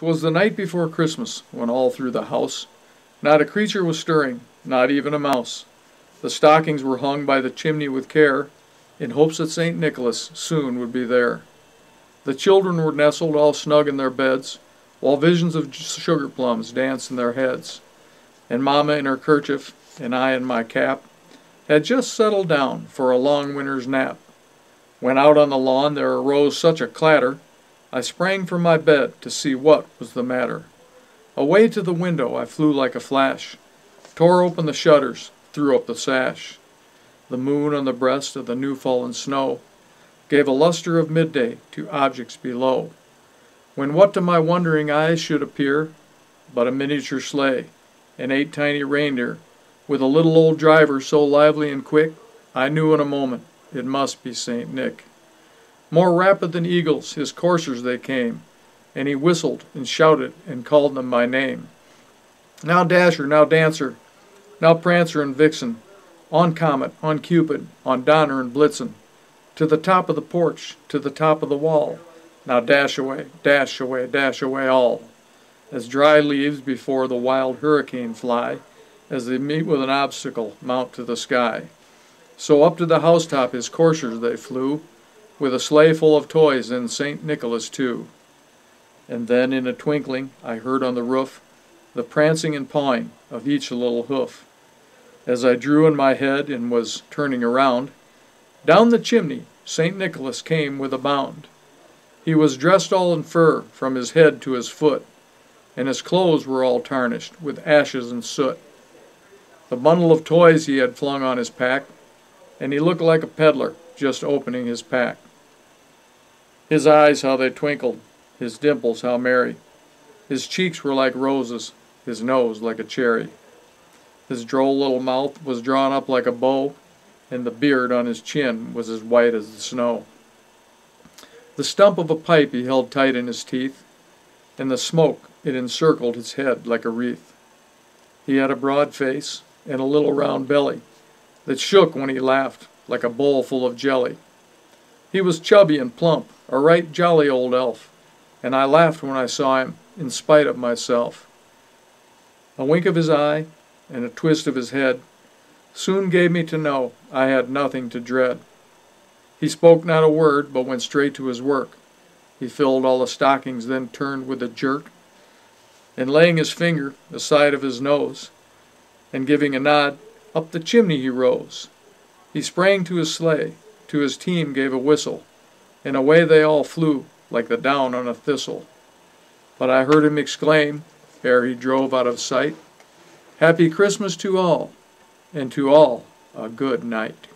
'Twas the night before Christmas, when all through the house not a creature was stirring, not even a mouse. The stockings were hung by the chimney with care, in hopes that St. Nicholas soon would be there. The children were nestled all snug in their beds, while visions of sugar plums danced in their heads. And Mamma in her kerchief, and I in my cap, had just settled down for a long winter's nap, when out on the lawn there arose such a clatter, I sprang from my bed to see what was the matter. Away to the window I flew like a flash, tore open the shutters, threw up the sash. The moon on the breast of the new-fallen snow gave a luster of midday to objects below, when what to my wondering eyes should appear but a miniature sleigh and 8 tiny reindeer, with a little old driver so lively and quick, I knew in a moment it must be St. Nick. More rapid than eagles his coursers they came, and he whistled and shouted and called them by name. Now Dasher, now Dancer, now Prancer and Vixen, on Comet, on Cupid, on Donner and Blitzen, to the top of the porch, to the top of the wall. Now dash away, dash away, dash away all. As dry leaves before the wild hurricane fly, as they meet with an obstacle, mount to the sky. So up to the housetop his coursers they flew, with a sleigh full of toys and St. Nicholas too. And then in a twinkling I heard on the roof the prancing and pawing of each little hoof. As I drew in my head and was turning around, down the chimney St. Nicholas came with a bound. He was dressed all in fur from his head to his foot, and his clothes were all tarnished with ashes and soot. The bundle of toys he had flung on his pack, and he looked like a peddler just opening his pack. His eyes, how they twinkled, his dimples, how merry. His cheeks were like roses, his nose like a cherry. His droll little mouth was drawn up like a bow, and the beard on his chin was as white as the snow. The stump of a pipe he held tight in his teeth, and the smoke, it encircled his head like a wreath. He had a broad face and a little round belly that shook when he laughed like a bowl full of jelly. He was chubby and plump, a right jolly old elf, and I laughed when I saw him in spite of myself. A wink of his eye and a twist of his head soon gave me to know I had nothing to dread. He spoke not a word, but went straight to his work. He filled all the stockings, then turned with a jerk, and laying his finger aside of his nose, and giving a nod, up the chimney he rose. He sprang to his sleigh, to his team gave a whistle, and away they all flew like the down on a thistle. But I heard him exclaim, ere he drove out of sight, "Happy Christmas to all, and to all a good night."